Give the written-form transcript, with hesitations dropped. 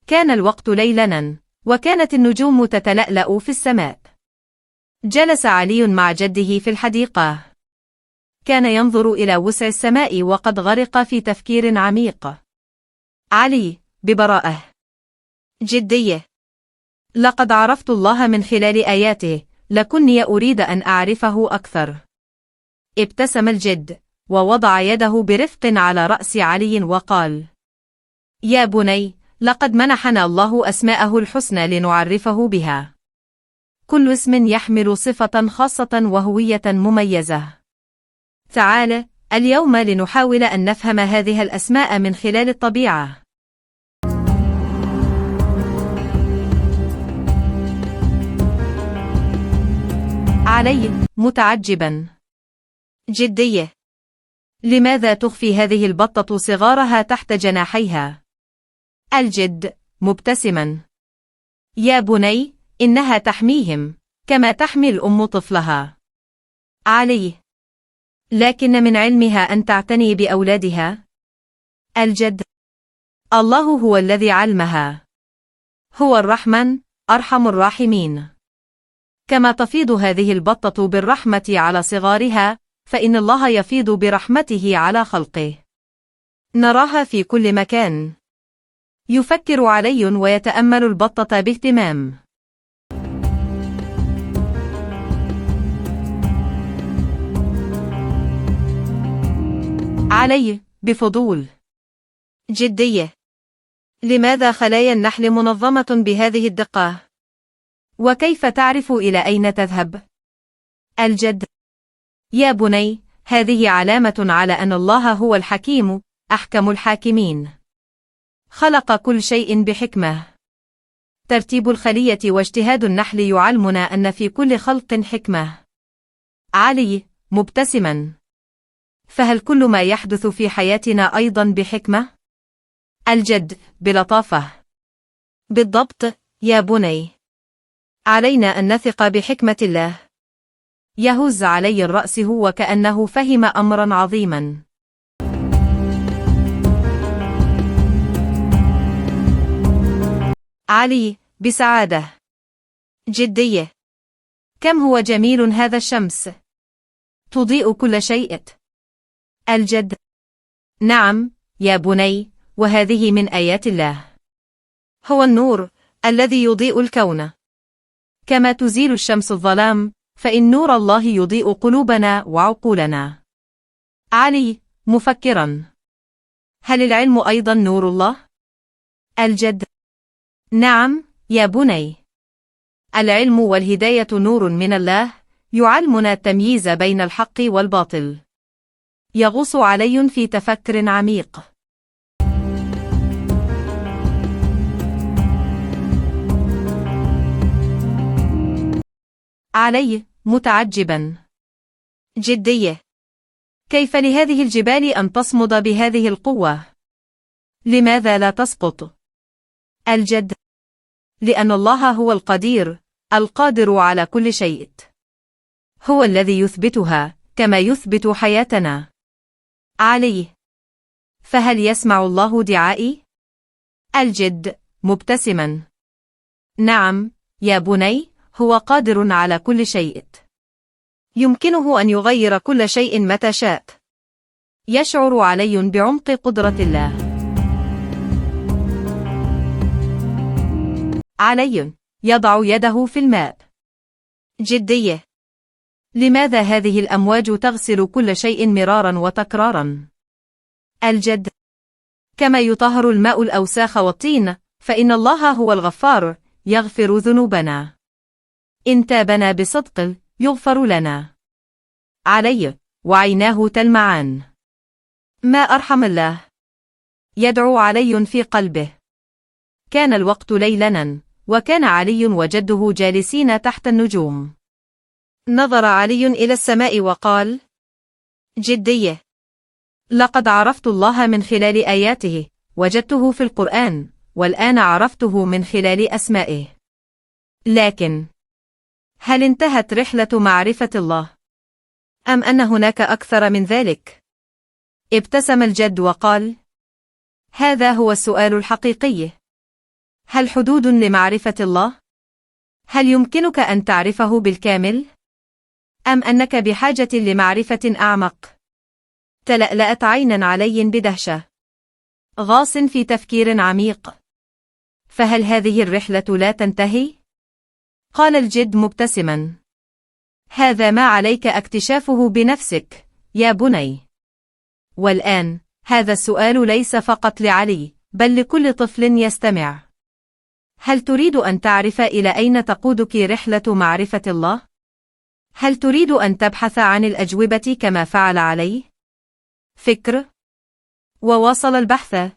كان الوقت ليلاً، وكانت النجوم تتلألأ في السماء. جلس علي مع جده في الحديقة. كان ينظر إلى وسع السماء وقد غرق في تفكير عميق. علي: ببراءة. جدي: لقد عرفت الله من خلال آياته، لكني أريد أن أعرفه أكثر. ابتسم الجد، ووضع يده برفق على رأس علي وقال: يا بني، لقد منحنا الله أسماءه الحسنى لنعرفه بها. كل اسم يحمل صفة خاصة وهوية مميزة. تعال اليوم لنحاول أن نفهم هذه الأسماء من خلال الطبيعة. علي متعجبا: جدي، لماذا تخفي هذه البطة صغارها تحت جناحيها؟ الجد مبتسما: يا بني، إنها تحميهم كما تحمي الأم طفلها. علي: لكن من علمها أن تعتني بأولادها. الجد: الله هو الذي علمها. هو الرحمن أرحم الراحمين. كما تفيض هذه البطة بالرحمة على صغارها، فإن الله يفيض برحمته على خلقه. نراها في كل مكان. يفكر علي ويتأمل البطة باهتمام. علي بفضول: جدي، لماذا خلايا النحل منظمة بهذه الدقة؟ وكيف تعرف إلى أين تذهب؟ الجد: يا بني، هذه علامة على أن الله هو الحكيم، أحكم الحاكمين. خلق كل شيء بحكمة. ترتيب الخلية واجتهاد النحل يعلمنا أن في كل خلق حكمة. علي مبتسما: فهل كل ما يحدث في حياتنا أيضا بحكمة؟ الجد بلطافة: بالضبط يا بني. علينا أن نثق بحكمة الله. يهز علي الرأس وكأنه فهم أمرا عظيما. علي بسعادة: جدي، كم هو جميل هذا الشمس، تضيء كل شيء. الجد: نعم يا بني، وهذه من آيات الله. هو النور الذي يضيء الكون. كما تزيل الشمس الظلام، فإن نور الله يضيء قلوبنا وعقولنا. علي مفكرا: هل العلم أيضا نور الله؟ الجد: نعم يا بني. العلم والهداية نور من الله، يعلمنا التمييز بين الحق والباطل. يغوص علي في تفكر عميق. علي متعجبا: جدي، كيف لهذه الجبال أن تصمد بهذه القوة؟ لماذا لا تسقط؟ الجد: لأن الله هو القدير، القادر على كل شيء. هو الذي يثبتها كما يثبت حياتنا. علي: فهل يسمع الله دعائي؟ الجد مبتسما: نعم يا بني، هو قادر على كل شيء. يمكنه أن يغير كل شيء متى شاء. يشعر علي بعمق قدرة الله. علي يضع يده في الماء: جدي، لماذا هذه الأمواج تغسل كل شيء مرارا وتكرارا؟ الجد: كما يطهر الماء الأوساخ والطين، فإن الله هو الغفار، يغفر ذنوبنا. إن تابنا بصدق يغفر لنا. علي وعيناه تلمعان: ما أرحم الله. يدعو علي في قلبه. كان الوقت ليلاً، وكان علي وجده جالسين تحت النجوم. نظر علي إلى السماء وقال: جدي، لقد عرفت الله من خلال آياته، وجدته في القرآن، والآن عرفته من خلال أسمائه. لكن هل انتهت رحلة معرفة الله؟ أم أن هناك أكثر من ذلك؟ ابتسم الجد وقال: هذا هو السؤال الحقيقي. هل حدود لمعرفة الله؟ هل يمكنك أن تعرفه بالكامل؟ أم أنك بحاجة لمعرفة أعمق؟ تلألأت عينا علي بدهشة. غاص في تفكير عميق. فهل هذه الرحلة لا تنتهي؟ قال الجد مبتسما. هذا ما عليك اكتشافه بنفسك، يا بني. والآن، هذا السؤال ليس فقط لعلي، بل لكل طفل يستمع. هل تريد أن تعرف إلى أين تقودك رحلة معرفة الله؟ هل تريد أن تبحث عن الأجوبة كما فعل علي؟ فكر. وواصل البحث.